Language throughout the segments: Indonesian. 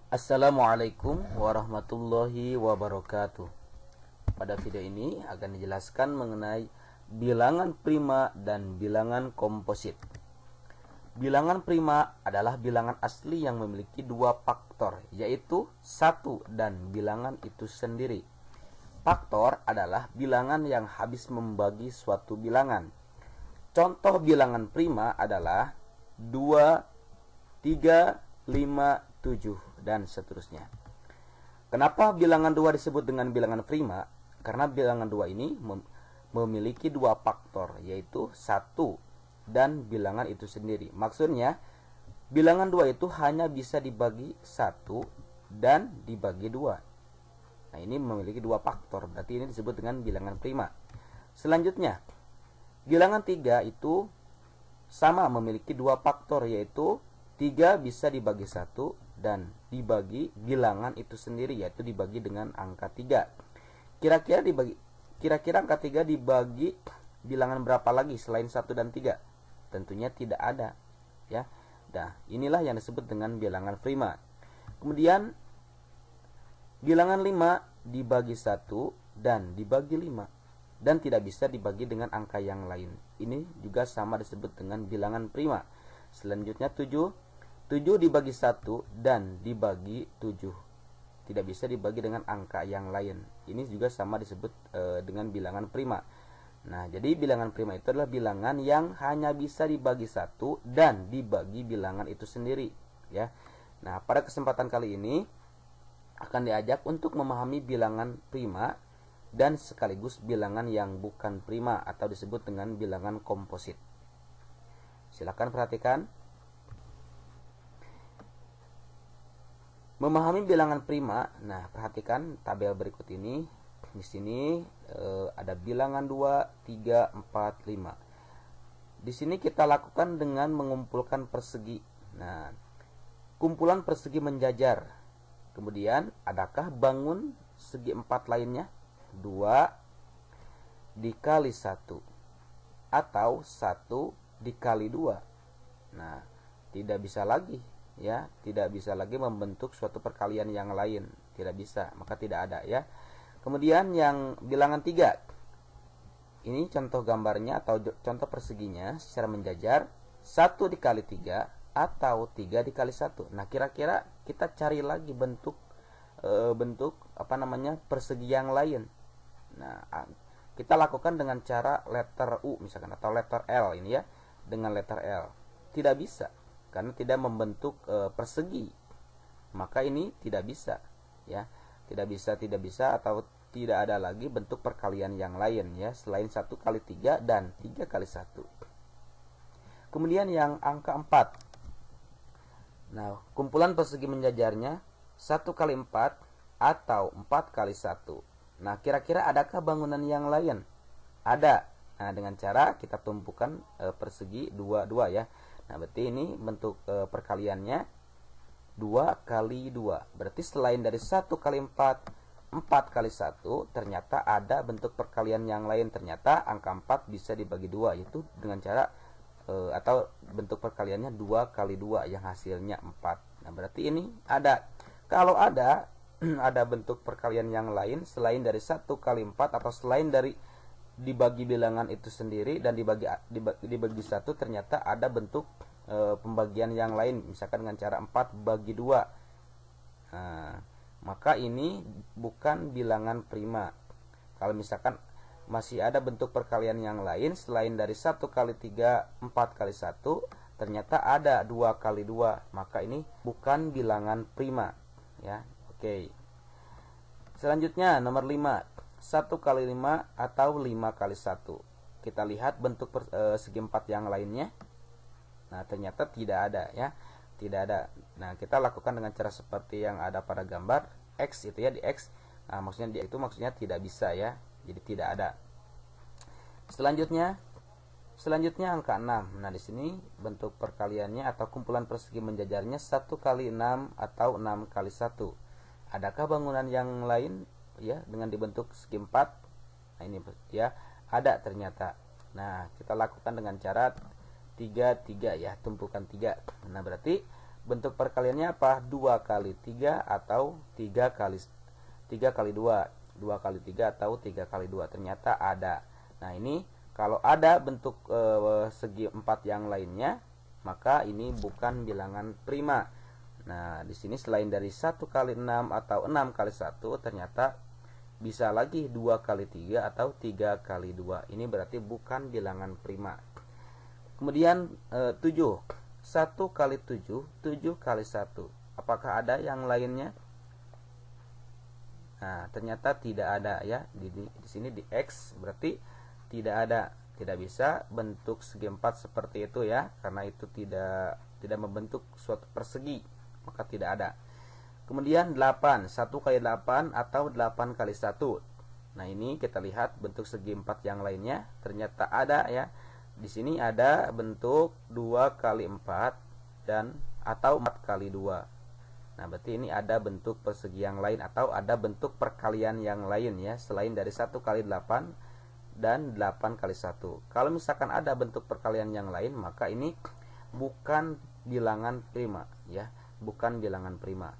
Assalamualaikum warahmatullahi wabarakatuh. Pada video ini akan dijelaskan mengenai bilangan prima dan bilangan komposit. Bilangan prima adalah bilangan asli yang memiliki dua faktor, yaitu 1 dan bilangan itu sendiri. Faktor adalah bilangan yang habis membagi suatu bilangan. Contoh bilangan prima adalah 2, 3, 5, 7, dan seterusnya. Kenapa bilangan 2 disebut dengan bilangan prima? Karena bilangan 2 ini memiliki dua faktor, yaitu 1 dan bilangan itu sendiri. Maksudnya, bilangan 2 itu hanya bisa dibagi 1 dan dibagi 2. Nah, ini memiliki dua faktor, berarti ini disebut dengan bilangan prima. Selanjutnya, bilangan 3 itu sama memiliki dua faktor, yaitu 3 bisa dibagi 1 dan dibagi bilangan itu sendiri, yaitu dibagi dengan angka 3. Kira-kira angka 3 dibagi bilangan berapa lagi selain 1 dan 3? Tentunya tidak ada, ya. Nah, inilah yang disebut dengan bilangan prima. Kemudian bilangan 5 dibagi 1 dan dibagi 5 dan tidak bisa dibagi dengan angka yang lain. Ini juga sama disebut dengan bilangan prima. Selanjutnya 7 dibagi 1 dan dibagi 7. Tidak bisa dibagi dengan angka yang lain. Ini juga sama disebut dengan bilangan prima. Nah, jadi bilangan prima itu adalah bilangan yang hanya bisa dibagi 1 dan dibagi bilangan itu sendiri, ya. Nah, pada kesempatan kali ini akan diajak untuk memahami bilangan prima dan sekaligus bilangan yang bukan prima atau disebut dengan bilangan komposit. Silakan perhatikan. Memahami bilangan prima. Nah, perhatikan tabel berikut ini. Di sini ada bilangan 2, 3, 4, 5. Di sini kita lakukan dengan mengumpulkan persegi. Nah, kumpulan persegi menjajar. Kemudian, adakah bangun segi 4 lainnya? 2 dikali 1 atau 1 dikali 2. Nah, tidak bisa lagi, ya, tidak bisa lagi membentuk suatu perkalian yang lain, tidak bisa, maka tidak ada, ya. Kemudian yang bilangan 3, ini contoh gambarnya atau contoh perseginya secara menjajar, 1 dikali 3 atau 3 dikali 1. Nah, kira-kira kita cari lagi bentuk persegi yang lain. Nah, kita lakukan dengan cara letter U misalkan atau letter L ini, ya, dengan letter L. Tidak bisa karena tidak membentuk persegi. Maka ini tidak bisa, ya. Tidak bisa atau tidak ada lagi bentuk perkalian yang lain, ya, selain 1 kali 3 dan 3 kali 1. Kemudian yang angka 4. Nah, kumpulan persegi menjajarnya 1 kali 4 atau 4 kali 1. Nah, kira-kira adakah bangunan yang lain? Ada. Nah, dengan cara kita tumpukan persegi 2, ya. Nah, berarti ini bentuk perkaliannya 2 kali 2. Berarti selain dari 1 kali 4, 4 kali 1, ternyata ada bentuk perkalian yang lain. Ternyata angka 4 bisa dibagi 2, yaitu dengan cara atau bentuk perkaliannya 2 kali 2 yang hasilnya 4. Nah, berarti ini ada. Kalau ada ada bentuk perkalian yang lain selain dari 1 kali 4 atau selain dari dibagi bilangan itu sendiri dan dibagi 1, ternyata ada bentuk pembagian yang lain, misalkan dengan cara 4 bagi 2. Nah, maka ini bukan bilangan prima. Kalau misalkan masih ada bentuk perkalian yang lain selain dari 1 kali 3, 4 kali 1, ternyata ada 2 kali 2, maka ini bukan bilangan prima, ya. Oke. Selanjutnya nomor 5, 1 kali 5 atau 5 kali 1. Kita lihat bentuk segi 4 yang lainnya. Nah, ternyata tidak ada, ya. Tidak ada. Nah, kita lakukan dengan cara seperti yang ada pada gambar X itu, ya, di X. Nah, maksudnya tidak bisa, ya. Jadi tidak ada. Selanjutnya angka 6. Nah, di sini bentuk perkaliannya atau kumpulan persegi menjajarnya 1 kali 6 atau 6 kali 1. Adakah bangunan yang lain, ya, dengan dibentuk segi 4? Nah, ini, ya, ada ternyata. Nah, kita lakukan dengan cara 3, 3, ya, tumpukan 3. Nah, berarti bentuk perkaliannya apa? 2 kali 3 atau 3 kali 2. 2 kali 3 atau 3 kali 2. Ternyata ada. Nah, ini kalau ada bentuk segi 4 yang lainnya, maka ini bukan bilangan prima. Nah, di sini selain dari 1 kali 6 atau 6 kali 1, ternyata bisa lagi 2 kali 3 atau 3 kali 2. Ini berarti bukan bilangan prima. Kemudian 7. 1 kali 7, 7 kali 1. Apakah ada yang lainnya? Nah, ternyata tidak ada ya. Di sini di X berarti tidak ada. Tidak bisa bentuk segi 4 seperti itu ya, karena itu tidak membentuk suatu persegi, maka tidak ada. Kemudian 8, 1 kali 8 atau 8 kali 1. Nah, ini kita lihat bentuk segi 4 yang lainnya, ternyata ada ya. Di sini ada bentuk 2 kali 4 dan atau 4 kali 2. Nah, berarti ini ada bentuk persegi yang lain atau ada bentuk perkalian yang lain ya, selain dari 1 kali 8 dan 8 kali 1. Kalau misalkan ada bentuk perkalian yang lain, maka ini bukan bilangan prima ya, bukan bilangan prima.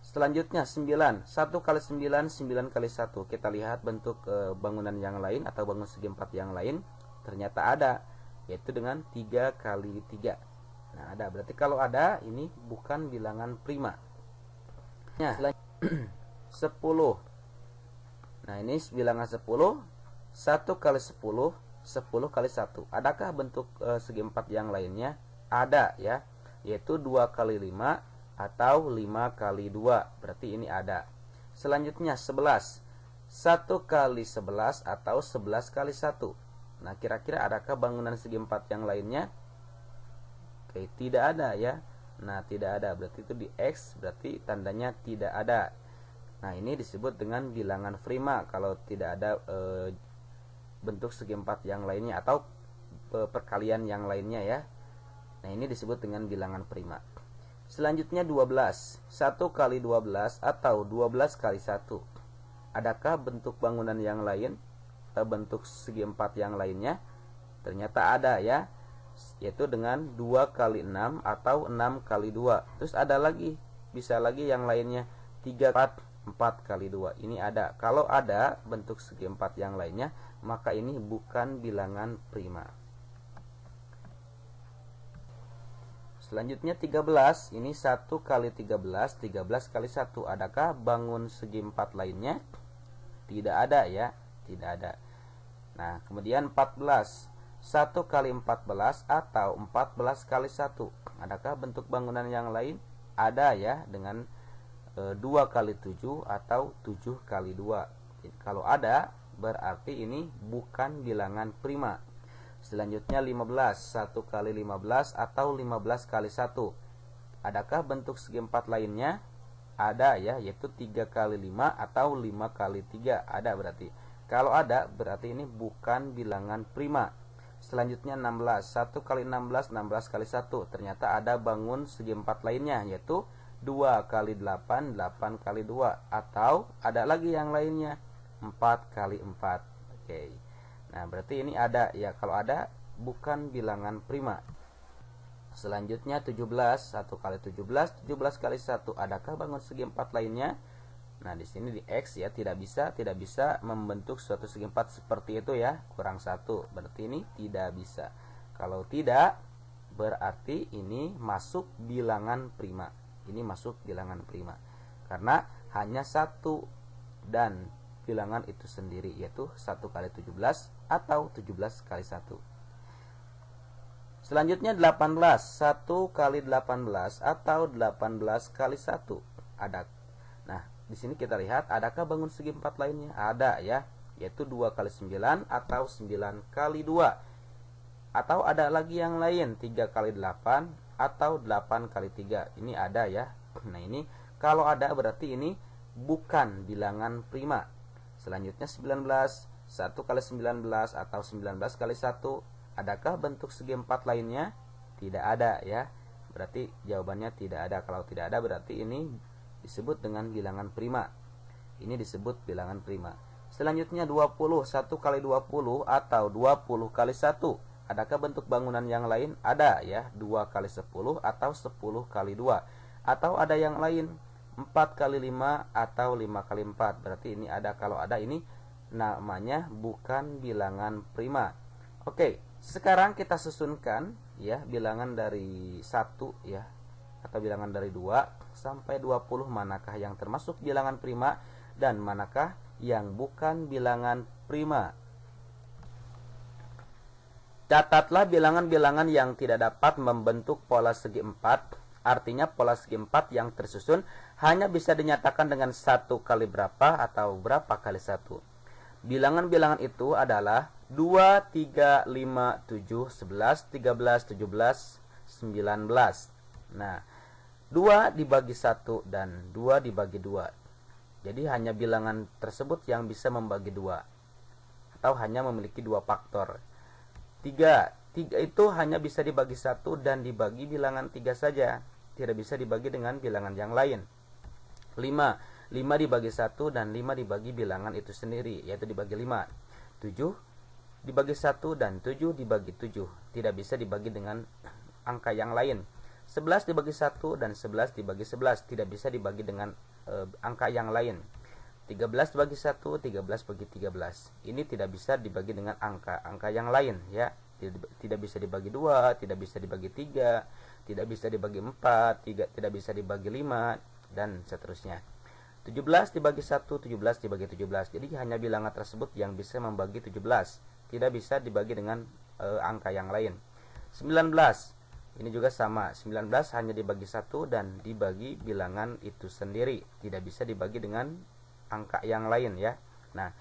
Selanjutnya 9, 1 kali 9, 9 kali 1. Kita lihat bentuk bangunan yang lain atau bangun segi 4 yang lain, ternyata ada, yaitu dengan 3 kali 3. Nah, ada. Berarti kalau ada, ini bukan bilangan prima. Nah, selanjutnya 10. Nah, ini bilangan 10, 1 kali 10, 10 kali 1. Adakah bentuk segi 4 yang lainnya? Ada ya, yaitu 2 kali 5 atau 5 kali 2. Berarti ini ada. Selanjutnya 11, 1 kali 11 atau 11 kali 1. Nah, kira-kira adakah bangunan segi 4 yang lainnya? Oke, tidak ada ya. Nah, tidak ada, berarti itu di X, berarti tandanya tidak ada. Nah, ini disebut dengan bilangan prima kalau tidak ada bentuk segi 4 yang lainnya atau perkalian yang lainnya ya. Nah, ini disebut dengan bilangan prima. Selanjutnya 12, 1 kali 12 atau 12 kali 1. Adakah bentuk bangunan yang lain atau bentuk segi 4 yang lainnya? Ternyata ada ya, yaitu dengan 2 kali 6 atau 6 kali 2. Terus ada lagi, bisa lagi yang lainnya, 3 4 kali 2. Ini ada. Kalau ada bentuk segi 4 yang lainnya, maka ini bukan bilangan prima. Selanjutnya 13, ini 1 kali 13, 13 kali 1. Adakah bangun segi 4 lainnya? Tidak ada ya, tidak ada. Nah, kemudian 14, 1 kali 14 atau 14 kali 1. Adakah bentuk bangunan yang lain? Ada ya, dengan 2 kali 7 atau 7 kali 2. Kalau ada, berarti ini bukan bilangan prima. Selanjutnya 15, 1 kali 15 atau 15 kali 1. Adakah bentuk segi 4 lainnya? Ada ya, yaitu 3 kali 5 atau 5 kali 3. Ada berarti. Kalau ada, berarti ini bukan bilangan prima. Selanjutnya 16, 1 kali 16, 16 kali 1. Ternyata ada bangun segi 4 lainnya, yaitu 2 kali 8, 8 kali 2. Atau ada lagi yang lainnya, 4 kali 4. Oke. Nah, berarti ini ada ya. Kalau ada, bukan bilangan prima. Selanjutnya 17, 1 kali 17, 17 kali 1. Adakah bangun segi 4 lainnya? Nah, di sini di X ya, tidak bisa membentuk suatu segi 4 seperti itu ya, kurang 1. Berarti ini tidak bisa. Kalau tidak, berarti ini masuk bilangan prima. Ini masuk bilangan prima. Karena hanya 1 dan bilangan itu sendiri, yaitu 1 kali 17 atau 17 kali 1. Selanjutnya 18, 1 kali 18 atau 18 kali 1. Ada. Nah, di sini kita lihat, adakah bangun segi 4 lainnya? Ada ya, yaitu 2 kali 9 atau 9 kali 2. Atau ada lagi yang lain, 3 kali 8 atau 8 kali 3. Ini ada ya. Nah, ini kalau ada berarti ini bukan bilangan prima. Selanjutnya 19, 1 kali 19 atau 19 kali 1. Adakah bentuk segi 4 lainnya? Tidak ada ya. Berarti jawabannya tidak ada. Kalau tidak ada, berarti ini disebut dengan bilangan prima. Ini disebut bilangan prima. Selanjutnya 20, 1 kali 20 atau 20 kali 1. Adakah bentuk bangunan yang lain? Ada ya, 2 kali 10 atau 10 kali 2. Atau ada yang lain, 4 kali 5 atau 5 kali 4. Berarti ini ada, kalau ada ini namanya bukan bilangan prima. Oke, sekarang kita susunkan ya bilangan dari 1 ya atau bilangan dari 2 sampai 20, manakah yang termasuk bilangan prima dan manakah yang bukan bilangan prima. Catatlah bilangan-bilangan yang tidak dapat membentuk pola segi 4. Artinya pola segi 4 yang tersusun hanya bisa dinyatakan dengan 1 kali berapa atau berapa kali 1. Bilangan-bilangan itu adalah 2, 3, 5, 7, 11, 13, 17, 19. Nah, 2 dibagi 1 dan 2 dibagi 2. Jadi hanya bilangan tersebut yang bisa membagi 2 atau hanya memiliki 2 faktor. 3 itu hanya bisa dibagi 1 dan dibagi bilangan 3 saja, tidak bisa dibagi dengan bilangan yang lain. 5 dibagi 1 dan 5 dibagi bilangan itu sendiri, yaitu dibagi 5. 7 dibagi 1 dan 7 dibagi 7, tidak bisa dibagi dengan angka yang lain. 11 dibagi 1 dan 11 dibagi 11, tidak bisa dibagi dengan angka yang lain. 13 bagi 1, 13 bagi 13. Ini tidak bisa dibagi dengan angka yang lain ya. Tidak bisa dibagi 2, tidak bisa dibagi 3, tidak bisa dibagi 4, tidak bisa dibagi 5 dan seterusnya. 17 dibagi 1, 17 dibagi 17. Jadi hanya bilangan tersebut yang bisa membagi 17. Tidak bisa dibagi dengan angka yang lain. 19 ini juga sama. 19 hanya dibagi 1 dan dibagi bilangan itu sendiri, tidak bisa dibagi dengan angka yang lain ya. Nah,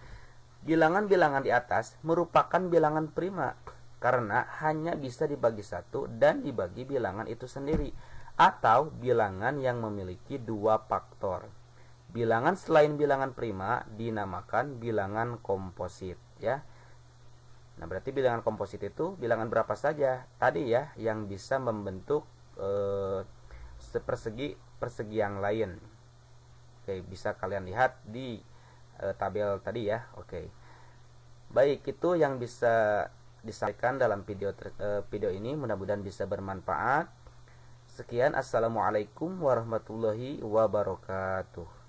bilangan-bilangan di atas merupakan bilangan prima karena hanya bisa dibagi 1 dan dibagi bilangan itu sendiri, atau bilangan yang memiliki 2 faktor. Bilangan selain bilangan prima dinamakan bilangan komposit ya. Nah, berarti bilangan komposit itu bilangan berapa saja tadi ya yang bisa membentuk persegi yang lain. Oke, bisa kalian lihat di tabel tadi ya. Oke. Baik, itu yang bisa disampaikan dalam video ini, mudah-mudahan bisa bermanfaat. Sekian, assalamualaikum warahmatullahi wabarakatuh.